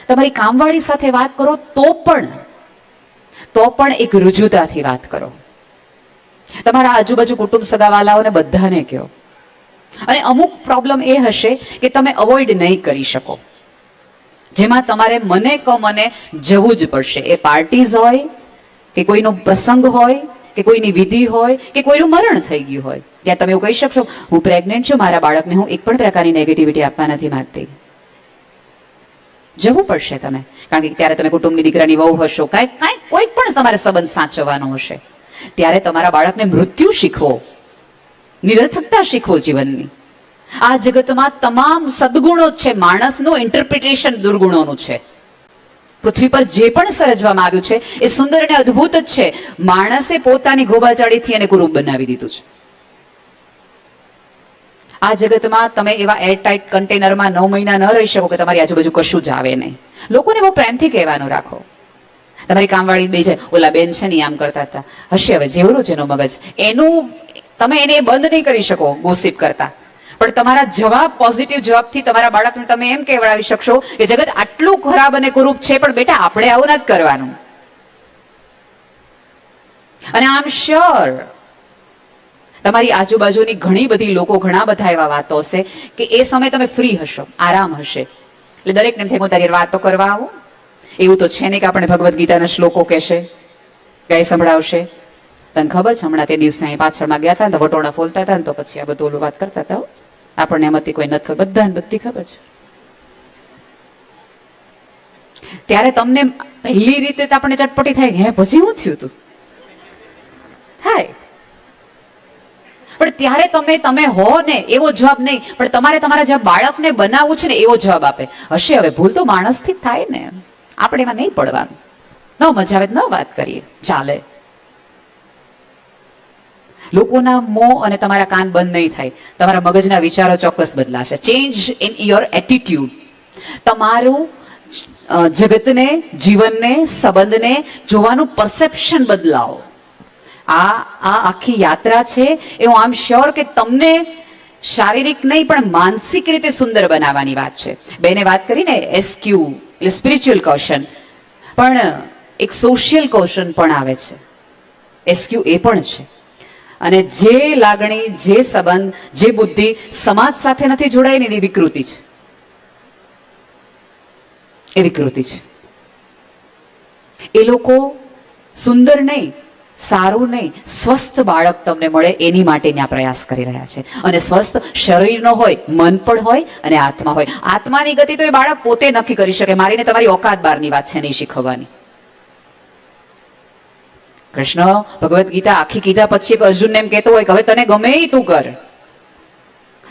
તમારી કામવાળી સાથે વાત કરો તો પણ એક રુજુતાથી વાત કરો. તમારા આજુબાજુ કુટુંબ સગાવાલાઓને બધાને કહો. અને અમુક પ્રોબ્લેમ એ હશે કે તમે અવોઇડ નહીં કરી શકો, જેમાં તમારે મને જવું જ પડશે. એ પાર્ટીઝ હોય કે કોઈનો પ્રસંગ હોય કે કોઈની વિધિ હોય કે કોઈનું મરણ થઈ ગયું હોય, ત્યાં તમે એવું કહી શકશો, હું પ્રેગ્નેન્ટ છું, મારા બાળકને હું એક પણ પ્રકારની નેગેટિવિટી આપવા નથી માંગતી. જવું પડશે તમે, કારણ કે ત્યારે તમે કુટુંબની દીકરાની વહુ હશો, કોઈ પણ તમારે સંબંધ સાચવવાનો હશે. ત્યારે તમારા બાળકને મૃત્યુ શીખવો, નિરર્થકતા શીખવો જીવનની. આ જગતમાં તમામ સદગુણો છે, માણસનું ઇન્ટરપ્રિટેશન દુર્ગુણોનું છે. પૃથ્વી પર જે પણ સર્જવામાં આવ્યું છે એ સુંદર અને અદ્ભુત જ છે. માણસે પોતાની ગોબાચાળીથી એને કુરૂપ બનાવી દીધું છે. આ જગતમાં તમે એવા એરટાઇટ કન્ટેનરમાં 9 મહિના ન રહી શકો કે તમારી આજુબાજુ કશું જ આવે નહીં. લોકોને બહુ પ્રેમથી કહેવાનું રાખો. તમારી કામવાળી બે છે, ઓલા બેન છે ને આમ કરતા હતા, હશે હવે જેવડું છે એનો મગજ, એનું તમે એને બંધ નહીં કરી શકો ગોસિપ કરતા. પણ તમારા જવાબ, પોઝિટિવ જવાબથી તમારા બાળકને તમે એમ કહેવડાવી શકશો કે જગત આટલું ખરાબ અને કુરૂપ છે, પણ બેટા આપણે આવું નથી કરવાનું. અને આઈ એમ શ્યોર તમારી આજુબાજુની ઘણી બધી લોકો, ઘણા બધા એવા વાતો હશે કે એ સમય તમે ફ્રી હશો, આરામ હશે, એટલે દરેકને એમ થાય હું તારી વાતો કરવા આવું. એવું તો છે નહીં કે આપણે ભગવદ્ ગીતાના શ્લોકો કહેશે, ગાય સંભળાવશે. તને ખબર છે હમણાં તે દિવસે અહીં પાછળમાં ગયા હતા ને તો વટોળા ફોલતા હતા ને તો પછી આ બધું વાત કરતા હતા. આપણને એમાંથી કોઈ નથી ખબર, બધાને બધી ખબર છે. ત્યારે તમને પહેલી રીતે તો આપણને ચટપટી થાય, હે પછી શું થયું તું થાય. પણ ત્યારે તમે હો ને એવો જવાબ નહીં, પણ તમારે તમારા જે બાળકને બનાવવું છે ને એવો જવાબ આપે. હશે હવે ભૂલ તો માણસથી જ થાય ને, આપણે એમાં નહીં પડવાનું. ન મજા આવે ન વાત કરીએ, ચાલે. લોકોના મોં અને તમારા કાન બંધ નહીં થાય. તમારા મગજના વિચારો ચોક્કસ બદલાશે. Change in your attitude. તમારું જગતને, જીવનને, સંબંધને જોવાનું પરસેપ્શન બદલાવો. આ આખી યાત્રા છે એ હું આમ શ્યોર કે તમને શારીરિક નહીં પણ માનસિક રીતે સુંદર બનાવવાની વાત છે. બેને વાત કરીને એસક્યુ એટલે સ્પિરિચ્યુઅલ કૌશન, પણ એક સોશિયલ કૌશન પણ આવે છે. એસક્યુ એ પણ છે. અને જે લાગણી, જે સંબંધ, જે બુદ્ધિ સમાજ સાથે નથી જોડાયેલી એની વિકૃતિ છે. એ વિકૃતિ છે. એ લોકો સુંદર નહીં, સારું નહીં, સ્વસ્થ બાળક તમને મળે એની માટેના પ્રયાસ કરી રહ્યા છે. અને સ્વસ્થ શરીરનો હોય, મન પણ હોય અને આત્મા હોય. આત્માની ગતિ તો એ બાળક પોતે નક્કી કરી શકે. મારીને તમારી ઓકાત બહારની વાત છે નહીં શીખવવાની. કૃષ્ણ ભગવદ્ ગીતા આખી કીધા પછી અર્જુનને એમ કહેતો હોય કે હવે તને ગમે એ તું કર.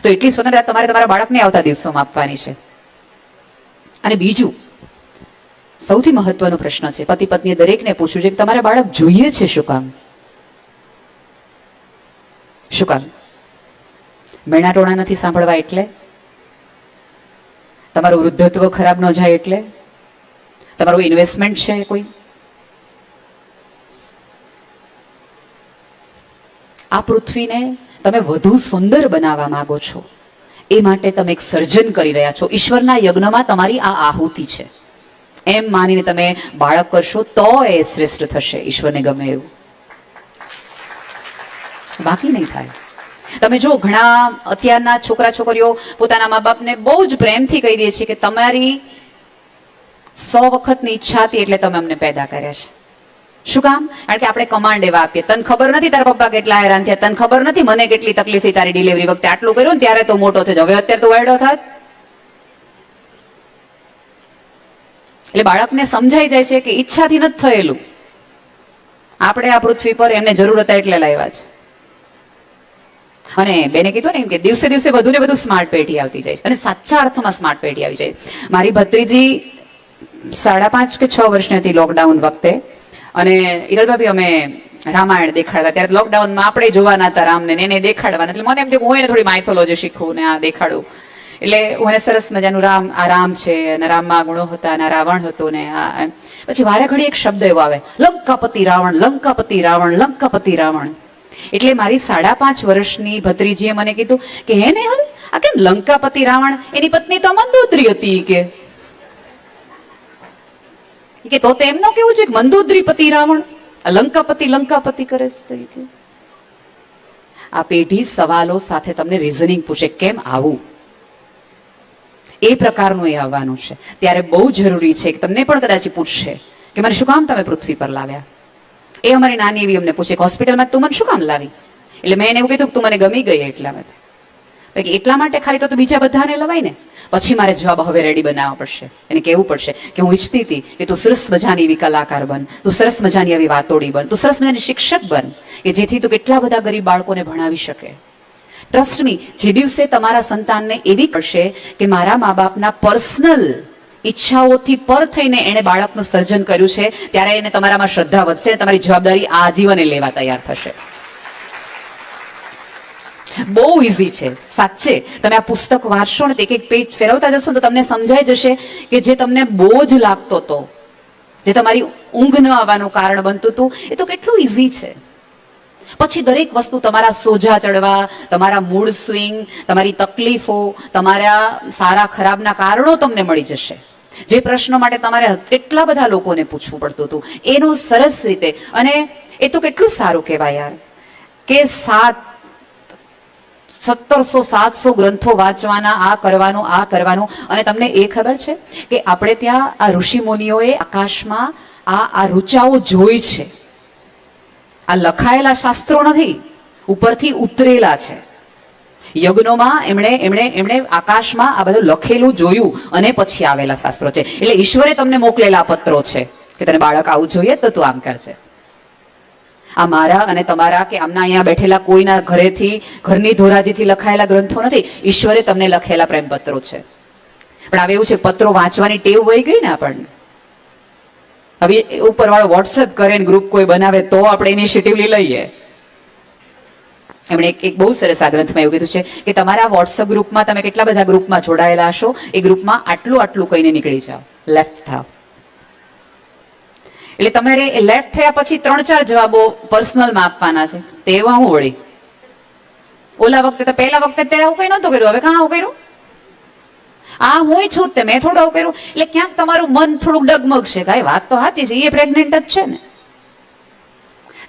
તો એટલી સ્વતંત્રતા તમારે તમારા બાળકને આવતા દિવસોમાં આપવાની છે. અને બીજું સૌથી મહત્વનો પ્રશ્ન છે, પતિ પત્નીએ દરેકને પૂછવું છે કે તમારે બાળક જોઈએ છે શું કામ? શું કામ? મેણા ટોણા નથી સાંભળવા એટલે? તમારું વૃદ્ધત્વ ખરાબ ન જાય એટલે? તમારું ઇન્વેસ્ટમેન્ટ છે કોઈ? આ પૃથ્વીને તમે વધુ સુંદર બનાવવા માંગો છો, એ માટે તમે એક સર્જન કરી રહ્યા છો. ઈશ્વરના યજ્ઞમાં તમારી આ આહુતિ છે એમ માનીને તમે બાળક કરશો તો એ શ્રેષ્ઠ થશે, ઈશ્વરને ગમે એવું. બાકી નહીં થાય. તમે જો ઘણા અત્યારના છોકરા છોકરીઓ પોતાના મા બાપને બહુ જ પ્રેમથી કહી દે છે કે તમારી 100 વખતની ઈચ્છા હતી એટલે તમે અમને પેદા કર્યા છે. શું કામ? કારણ કે આપણે કમાન્ડ એવા આપીએ, તને ખબર નથી તારા પપ્પા કેટલા હેરાન થયા, તને ખબર નથી મને કેટલી તકલીફ થઈ તારી ડિલિવરી વખતે, આટલું કર્યું ને ત્યારે તો મોટો થયો, હવે અત્યારે તો વાયડો થાત. એટલે બાળકને સમજાઈ જાય છે કે ઈચ્છાથી નથી થયેલું, આપણે આ પૃથ્વી પર એમને જરૂર હતા એટલે લાવ્યા છે. અને બેને કીધું ને કે દિવસે દિવસે વધુ ને વધુ સ્માર્ટ પેઢી આવતી જાય છે, અને સાચા અર્થમાં સ્માર્ટ પેઢી આવી જાય. મારી ભત્રીજી 5.5 કે 6 વર્ષની હતી લોકડાઉન વખતે, અને ઈરલભાભી અમે રામાયણ દેખાડતા, ત્યારે લોકડાઉનમાં આપણે જોવાના હતા રામને, એને દેખાડવાના. એટલે મને એમ થયું હું એને થોડી માઇથોલોજી શીખવું ને આ દેખાડું. એટલે હું એને સરસ મજાનું આ રામ છે અને રામમાં ગુણો હતા અને રાવણ હતો ને આ. પછી વારે ઘડી એક શબ્દ એવો આવે, લંકાપતિ રાવણ, લંકાપતિ રાવણ, લંકાપતિ રાવણ. એટલે મારી 5.5 વર્ષની ભત્રીજીએ મને કીધું કે હે ને આ કેમ લંકાપતિ રાવણ? એની પત્ની તો મંદોદરી હતી કે. કે તો એમ ન કેવું છે કે મંદોદરીપતિ રાવણ લંકાપતિ કરે છે. આ પેઢી સવાલો સાથે તમને રીઝનિંગ પૂછે, કેમ આવું, એ પ્રકારનું એ આવવાનું છે. ત્યારે બહુ જરૂરી છે કે તમને પણ કદાચ પૂછશે કે મને શું કામ તમે પૃથ્વી પર લાવ્યા. એ અમારી નાની એવી અમને પૂછે, હોસ્પિટલમાં તું મને શું કામ લાવી? એટલે મેં એને એવું કીધું કે તું મને ગમી ગઈ એટલા માટે. એટલા માટે ખાલી તો બીજા બધાને લવાય ને. પછી મારે જવાબ હવે રેડી બનાવવા પડશે, એને કહેવું પડશે કે હું ઈચ્છતી હતી કે તું સરસ મજાની એવી કલાકાર બન, તું સરસ મજાની એવી વાતોડી બન, તું સરસ મજાની શિક્ષક બન, કે જેથી તું કેટલા બધા ગરીબ બાળકોને ભણાવી શકે. ટ્રસ્ટ મી, જે દિવસે તમારા સંતાનને એવી કરશે કે મારા મા બાપના પર્સનલ ઈચ્છાઓથી પર થઈને એને બાળકનું સર્જન કર્યું છે, ત્યારે એને તમારામાં શ્રદ્ધા વધશે અને તમારી જવાબદારી આજીવને લેવા તૈયાર થશે. બહુ ઈઝી છે સાચે. તમે આ પુસ્તક વાંચશો ને, એક એક પેજ ફેરવતા જશો તો તમને સમજાઈ જશે કે જે તમને બોજ લાગતો હતો, જે તમારી ઊંઘ ન આવવાનું કારણ બનતું હતું, એ તો કેટલું ઈઝી છે. પછી દરેક વસ્તુ તમારા સોજા ચડવા, તમારા મૂડ સ્વિંગ, તમારી તકલીફો, તમારા સારા ખરાબના કારણો તમને મળી જશે. જે પ્રશ્નો માટે તમારે કેટલા બધા લોકોને પૂછવું પડતું હતું, એનો સરસ રીતે. અને એ તો કેટલું સારું કહેવાય યાર કે 700 ગ્રંથો વાંચવાના, આ કરવાનું. અને તમને એ ખબર છે કે આપણે ત્યાં આ ઋષિ મુનિઓએ આકાશમાં આ ઋચાઓ જોઈ છે. આ લખાયેલા શાસ્ત્રો નથી, ઉપરથી ઉતરેલા છે. યજ્ઞોમાં એમણે આકાશમાં આ બધું લખેલું જોયું અને પછી આવેલા શાસ્ત્રો છે. એટલે ઈશ્વરે તમને મોકલેલા પત્રો છે કે તને બાળક આવું જોઈએ તો તું આમ કરજે. આ મારા અને તમારા કે આમના અહીંયા બેઠેલા કોઈના ઘરની ધોરાજીથી લખાયેલા ગ્રંથો નથી, ઈશ્વરે તમને લખેલા પ્રેમપત્રો છે. પણ હવે એવું છે, પત્રો વાંચવાની ટેવ વહી ગઈ ને આપણને. હવે ઉપરવાળો વોટ્સએપ કરે ને ગ્રુપ કોઈ બનાવે તો આપણે ઇનિશિયેટિવ લઈએ. એમણે એક બહુ સરસ આ ગ્રંથમાં એવું કીધું છે કે તમારા વોટ્સએપ ગ્રુપમાં તમે કેટલા બધા ગ્રુપમાં જોડાયેલા હશો, એ ગ્રુપમાં આટલું કહીને નીકળી જાઓ, લેફ્ટ થાવ. એટલે તમારે લેફ્ટ થયા પછી 3-4 જવાબો પર્સનલમાં આપવાના છે. તેવા હું વળી ઓલા વખતે તો પહેલા વખતે તે આવું કઈ નહોતું કર્યું, હવે કાં આવું કર્યું? આ હું છું તે મેં થોડું આવું કર્યું. એટલે ક્યાંક તમારું મન થોડુંક ડગમગશે, કાંઈ વાત તો સાચી છે, એ પ્રેગ્નેન્ટ જ છે ને.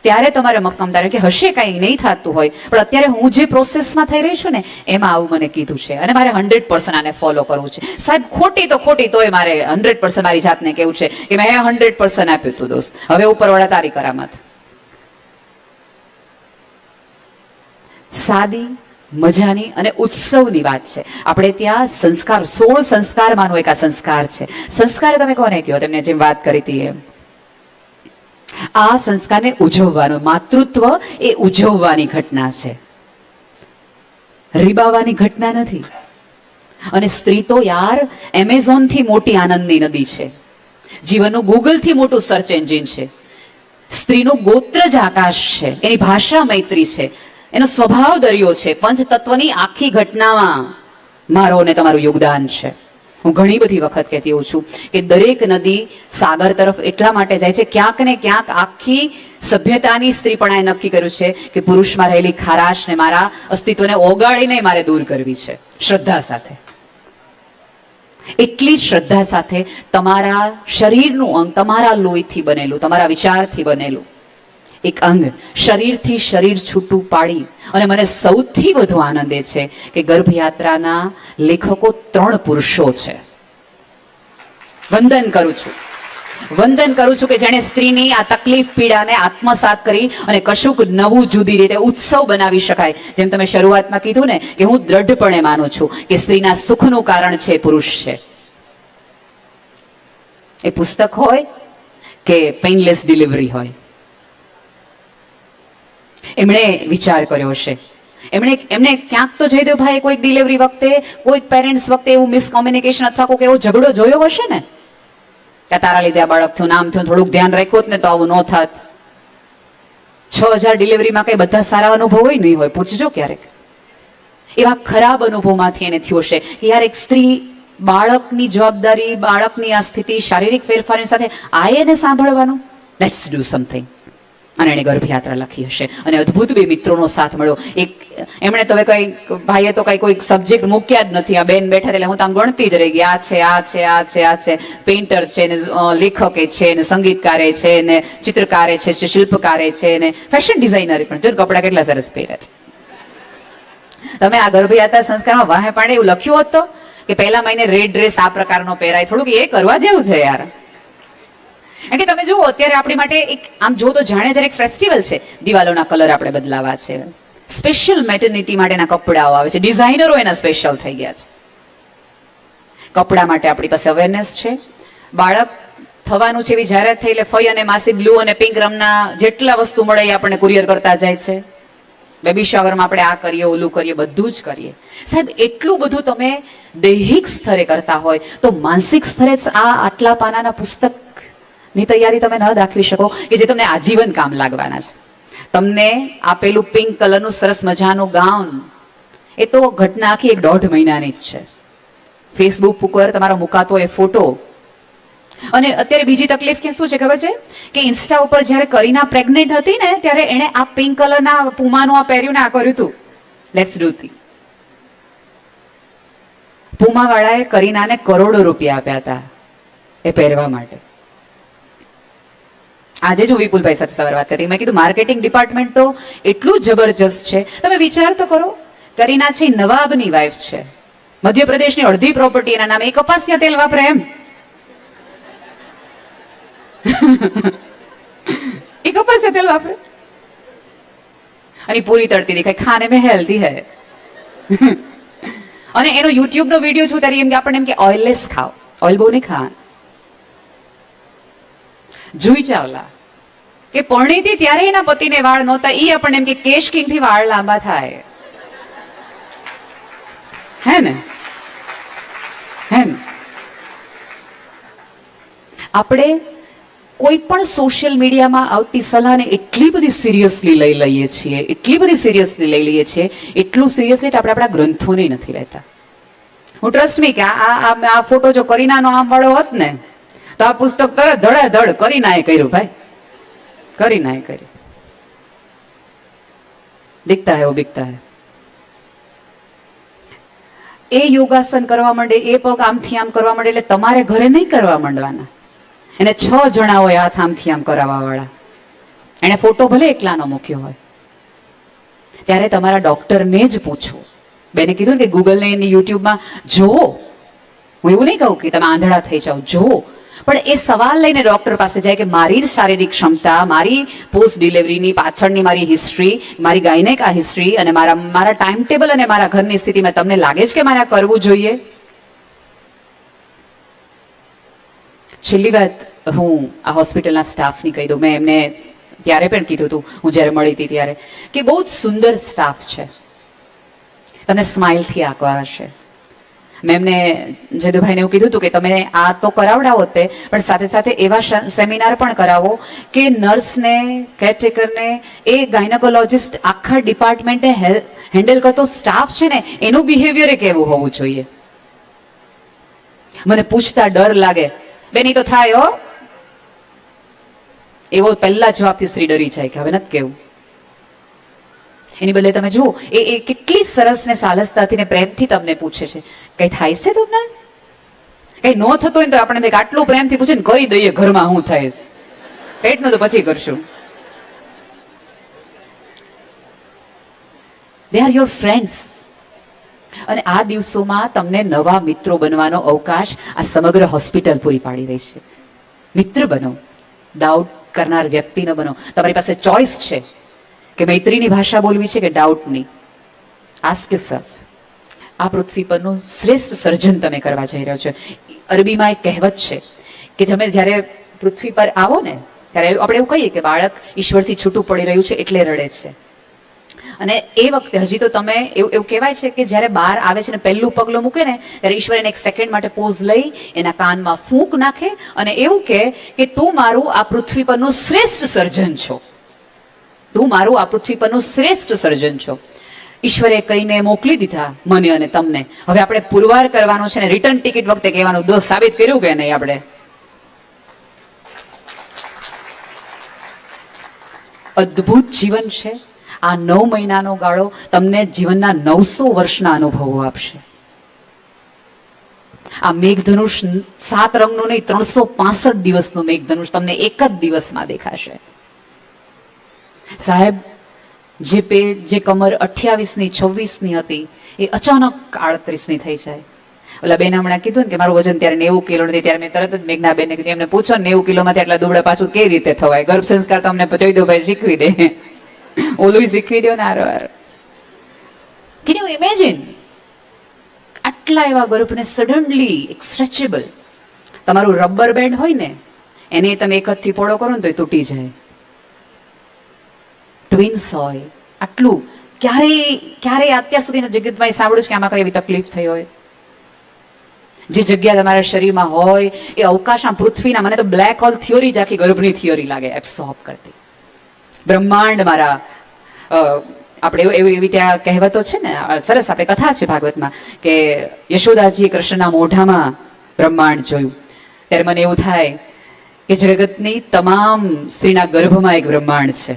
ત્યારે તમારે મક્કમદાર કે હશે કાંઈ નહીં થતું હોય, પણ અત્યારે હું જે પ્રોસેસમાં થઈ રહી છું ને એમાં આવું મને કીધું છે અને મારે 100% આને ફોલો કરવું છે. સાહેબ ખોટી તોય મારે 100% મારી જાતને કેવું છે કે મેં 100% આપ્યું હતું દોસ્ત, હવે ઉપરવાળા તારી કરામત. સાદી મજાની અને ઉત્સવની વાત છે. આપણે ત્યાં સંસ્કાર 16 સંસ્કારમાંનો એક આ સંસ્કાર છે. સંસ્કાર તમે કોને કહો? તેમને જેમ વાત કરી હતી એમ આ સંસ્કારને ઉજવવાનો, માતૃત્વ એ ઉજવવાની ઘટના છે, રીબાવાની ઘટના નથી. અને સ્ત્રી તો યાર એમેઝોન થી મોટી આનંદની નદી છે, જીવનનું ગૂગલ થી મોટું સર્ચ એન્જિન છે. સ્ત્રીનું ગોત્ર જ આકાશ છે, એની ભાષા મૈત્રી છે, એનો સ્વભાવ દરિયો છે. પંચતત્વની આખી ઘટનામાં મારો અને તમારું યોગદાન છે. હું ઘણી બધી વખત કહેતી હોઉં છું કે દરેક નદી સાગર તરફ એટલા માટે જાય છે, ક્યાંક ને ક્યાંક આખી સભ્યતાની સ્ત્રીપણાએ નક્કી કર્યું છે કે પુરુષમાં રહેલી ખારાશને મારા અસ્તિત્વને ઓગાળીને મારે દૂર કરવી છે. શ્રદ્ધા સાથે, એટલી શ્રદ્ધા સાથે તમારા શરીરનું અંગ, તમારા લોહીથી બનેલું, તમારા વિચારથી બનેલું એક અંગ શરીરથી શરીર છૂટું પાડી. અને મને સૌથી વધુ આનંદ એ છે કે ગર્ભયાત્રાના લેખકો 3 પુરુષો છે. વંદન કરું છું કે જેણે સ્ત્રીની આ તકલીફ પીડાને આત્મસાત કરી અને કશુંક નવું જુદી રીતે ઉત્સવ બનાવી શકાય. જેમ તમે શરૂઆતમાં કીધું ને કે હું દ્રઢપણે માનું છું કે સ્ત્રીના સુખનું કારણ છે પુરુષ છે. એ પુસ્તક હોય કે પેઇનલેસ ડિલિવરી હોય, એમણે વિચાર કર્યો હશે. એમને ક્યાંક તો જયદેવભાઈ કોઈક ડિલિવરી વખતે, કોઈક પેરેન્ટ્સ વખતે એવું મિસકોમ્યુનિકેશન અથવા કોઈ એવો ઝઘડો જોયો હશે ને કે તારા લીધે આ બાળક થયું, નામ થયું, થોડુંક ધ્યાન રાખ્યું હોત ને તો આવું ન થાત. 6000 ડિલિવરીમાં કઈ બધા સારા અનુભવ હોય નહીં હોય, પૂછજો ક્યારેક. એવા ખરાબ અનુભવમાંથી એને થયું હશે કે યાર એક સ્ત્રી બાળકની જવાબદારી, બાળકની આ સ્થિતિ, શારીરિક ફેરફારની સાથે આ એને સાંભળવાનું. Let's do something. અને એણે ગર્ભયાત્રા લખી હશે. અને અદ્ભુત બે મિત્રોનો સાથ મળ્યો. એક એમણે તો હવે કઈ ભાઈએ તો કઈ કોઈ સબ્જેક્ટ મૂક્યા જ નથી. આ બેન બેઠા એટલે હું તો આમ ગણતી જ રહી ગઈ. આ છે, આ છે, આ છે, આ છે, પેઇન્ટર છે ને, લેખકે છે ને, સંગીતકારે છે ને, ચિત્રકારે છે, શિલ્પકારે છે ને, ફેશન ડિઝાઇનર પણ. જો કપડા કેટલા સરસ પહેરે છે. તમે આ ગર્ભયાત્રા સંસ્કારમાં વાહે પાડે એવું લખ્યું હોત તો કે પહેલા મહિને રેડ ડ્રેસ આ પ્રકારનો પહેરાય, થોડુંક એ કરવા જેવું છે યાર. કારણ કે તમે જુઓ અત્યારે આપણી માટે એક આમ જો તો જાણે જ્યારે એક ફેસ્ટિવલ છે, દિવાલોના કલર આપણે બદલાવા છે, સ્પેશિયલ મેટર્નિટી માટેના કપડાઓ આવે છે, ડિઝાઇનરો એના સ્પેશિયલ થઈ ગયા છે. કપડા માટે આપણી પાસે અવેરનેસ છે. બાળક થવાનું છે એવી જાહેરાત થઈ એટલે ફઈ અને માસી બ્લુ અને પિંક રંગના જેટલા વસ્તુ મળે એ આપણને કુરિયર કરતા જાય છે. બેબી શાવરમાં આપણે આ કરીએ, ઓલું કરીએ, બધું જ કરીએ. સાહેબ એટલું બધું તમે દૈહિક સ્તરે કરતા હોય તો માનસિક સ્તરે આ આટલા પાનાના પુસ્તકની તૈયારી તમે ન દાખવી શકો કે જે તમને આજીવન કામ લાગવાના છે. તમને આપેલું પિંક કલરનું સરસ મજાનું ગાઉન એ તો ઘટના આખી 1.5 મહિનાની જ છે. ફેસબુક ઉપર તમારો મુકાતો એ ફોટો. અને અત્યારે બીજી તકલીફ કે શું છે ખબર છે કે ઇન્સ્ટા ઉપર જ્યારે કરીના પ્રેગ્નેન્ટ હતી ને ત્યારે એણે આ પિંક કલરના પુમાનું આ પહેર્યું ને આ કર્યું હતું. Let's do thing. પુમા વાળાએ કરીનાને કરોડો રૂપિયા આપ્યા હતા એ પહેરવા માટે. આજે જ હું વિપુલભાઈ સાથે સવારે વાત કરી, મેં કીધું માર્કેટિંગ ડિપાર્ટમેન્ટ તો એટલું જબરજસ્ત છે. તમે વિચાર તો કરો, કરીના છે નવાબની વાઇફ છે, મધ્યપ્રદેશની અડધી પ્રોપર્ટી એના નામે, એ કપાસિયા તેલ વાપરે એમ. એ કપાસિયા તેલ વાપરે અને પૂરી તળતી દેખાય, ખાને મેં હેલ્ધી હૈ. અને એનો યુટ્યુબ નો વિડીયો છું ત્યારે એમ કે આપણને એમ કે ઓઇલલેસ ખાઓ, ઓઇલ બહુ નહીં ખા. જુઈ ચાવલા કે પરણીતી ત્યારે એના પતિને વાળ નહોતા, ઈ આપણને એમ કે કેશ કિંગ થી વાળ લાંબા થાય. હે ને? હે ને? આપણે કોઈ પણ સોશિયલ મીડિયામાં આવતી સલાહને એટલી બધી સિરિયસલી લઈ લઈએ છીએ, એટલી બધી સિરિયસલી લઈ લઈએ છીએ, એટલું સિરિયસલી આપણે આપણા ગ્રંથોને નથી લેતા. હું ટ્રસ્ટ મી કે આ ફોટો જો કરીનાનો આમ વાળો હોત ને તો આ પુસ્તક તરત ધડાધડ કરીનાએ કર્યું ભાઈ, કરીનાએ કર્યું. દિખતા હૈ વો બિકતા હૈ. એ યોગાસન કરવા માંડે, એ પગ આમથી આમ કરવા માંડે એટલે તમારે ઘરે નહીં કરવા માંડવાના. એને 6 જણા હોય હાથ આમથી આમ કરાવવા વાળા. એને ફોટો ભલે એકલાનો મૂક્યો હોય. ત્યારે તમારા ડોક્ટરને જ પૂછો. બેને કીધું ને કે ગૂગલ ને એની યુટ્યુબમાં જુઓ. હું એવું નહીં કહું કે તમે આંધળા થઈ જાઓ, જુઓ. પણ એ સવાલ લઈને ડોક્ટર પાસે જાય કે મારી શારીરિક ક્ષમતા, મારી પોસ્ટ ડિલિવરીની પાછળની મારી હિસ્ટ્રી, મારી ગાયનેક આ હિસ્ટ્રી અને મારા ટાઈમ ટેબલ અને મારા ઘરની સ્થિતિમાં તમને લાગે છે કે મારે આ કરવું જોઈએ? છેલ્લી વાત હું આ હોસ્પિટલના સ્ટાફની કહી દઉં. મેં એમને ત્યારે પણ કીધું હતું હું જ્યારે મળી હતી ત્યારે કે બહુ જ સુંદર સ્ટાફ છે, તમને સ્માઇલથી આકર્ષે. મેં એમને જદુભાઈને એવું કીધું હતું કે તમે આ તો કરાવડાવો તે, પણ સાથે સાથે એવા સેમિનાર પણ કરાવો કે નર્સને, કેરટેકરને, એ ગાયનેકોલોજિસ્ટ આખા ડિપાર્ટમેન્ટને હેન્ડલ કરતો સ્ટાફ છે ને એનું બિહેવિયર કેવું હોવું જોઈએ. મને પૂછતા ડર લાગે, બેની તો થાય હો, એવો પહેલા જવાબથી સ્ત્રી ડરી જાય કે હવે નથી કેવું. એની બદલે તમે જુઓ એ કેટલી સરસ ને સાલસતાથી ને પ્રેમથી તમને પૂછે છે કઈ થાય છે તમને? કઈ ન થતો હોય તો આપણે આટલું પ્રેમથી પૂછે ને કહી દઈએ ઘરમાં શું થાય છે, પેટનું તો પછી કરશું. They are your friends. અને આ દિવસોમાં તમને નવા મિત્રો બનવાનો અવકાશ આ સમગ્ર હોસ્પિટલ પૂરી પાડી રહી છે. મિત્ર બનો, ડાઉટ કરનાર વ્યક્તિ ન બનો. તમારી પાસે ચોઇસ છે કે મૈત્રીની ભાષા બોલવી છે કે ડાઉટની. Ask yourself. આ પૃથ્વી પરનું શ્રેષ્ઠ સર્જન તમે કરવા જઈ રહ્યો છો. અરબીમાં એક કહેવત છે કે તમે જ્યારે પૃથ્વી પર આવો ને ત્યારે આપણે એવું કહીએ કે બાળક ઈશ્વરથી છૂટું પડી રહ્યું છે એટલે રડે છે. અને એ વખતે હજી તો તમે એવું કહેવાય છે કે જ્યારે બહાર આવે છે ને પહેલું પગલું મૂકે ને ત્યારે ઈશ્વર એને 1 સેકન્ડ માટે પોઝ લઈ એના કાનમાં ફૂંક નાખે અને એવું કહે કે તું મારું આ પૃથ્વી પરનું શ્રેષ્ઠ સર્જન છો, તું મારું આ પૃથ્વી પરનું શ્રેષ્ઠ સર્જન છો. ઈશ્વરે કહીને મોકલી દીધા મને અને તમને. હવે આપણે પુરવાર કરવાનો છે ને રિટર્ન ટિકિટ વખતે કહેવાનું દોષ સાબિત કર્યું કે નહીં આપણે. અદ્ભુત જીવન છે. આ 9 મહિનાનો ગાળો તમને જીવનના 900 વર્ષના અનુભવો આપશે. આ મેઘધનુષ 7 રંગનું નહીં, 365 દિવસનું મેઘધનુષ તમને એક જ દિવસમાં દેખાશે. સાહેબ, જે પેટ, જે કમર 28ની 26ની હતી એ અચાનક 38ની થઈ જાય. ઓલા બેન હમણાં કીધું ને કે મારું વજન ત્યારે 90 કિલો નથી, ત્યારે મેં તરત જ મેઘના બેનને કીધું, એમને પૂછો 90 કિલોમાંથી આટલા દુબળા પાછું કેવી રીતે થવાય? ગર્ભ સંસ્કાર તો અમને ચૈદોભાઈ શીખવી દે, ઓલું શીખવી દો ને હારોહાર. Can you imagine? આટલા એવા ગર્ભને સડનલી સ્ટ્રેચેબલ, તમારું રબર બેન્ડ હોય ને એને તમે એક હાથથી પોળો કરો ને તો એ તૂટી જાય. ટ્વિન્સ હોય, આટલું ક્યારેય અત્યાર સુધીના જગતમાં સાંભળ્યું છે કે આમાં કઈ એવી તકલીફ થઈ હોય? જે જગ્યા તમારા શરીરમાં હોય એ અવકાશમાં, પૃથ્વીના, મને તો બ્લેક હોલ થિયોરી જ આખી ગર્ભની થિયોરી લાગે એબ્સોર્બ કરતી. બ્રહ્માંડ મારા, આપણે એવી ત્યાં કહેવતો છે ને, સરસ આપણે કથા છે ભાગવતમાં કે યશોદાજીએ કૃષ્ણના મોઢામાં બ્રહ્માંડ જોયું. ત્યારે મને એવું થાય કે જગતની તમામ સ્ત્રીના ગર્ભમાં એક બ્રહ્માંડ છે.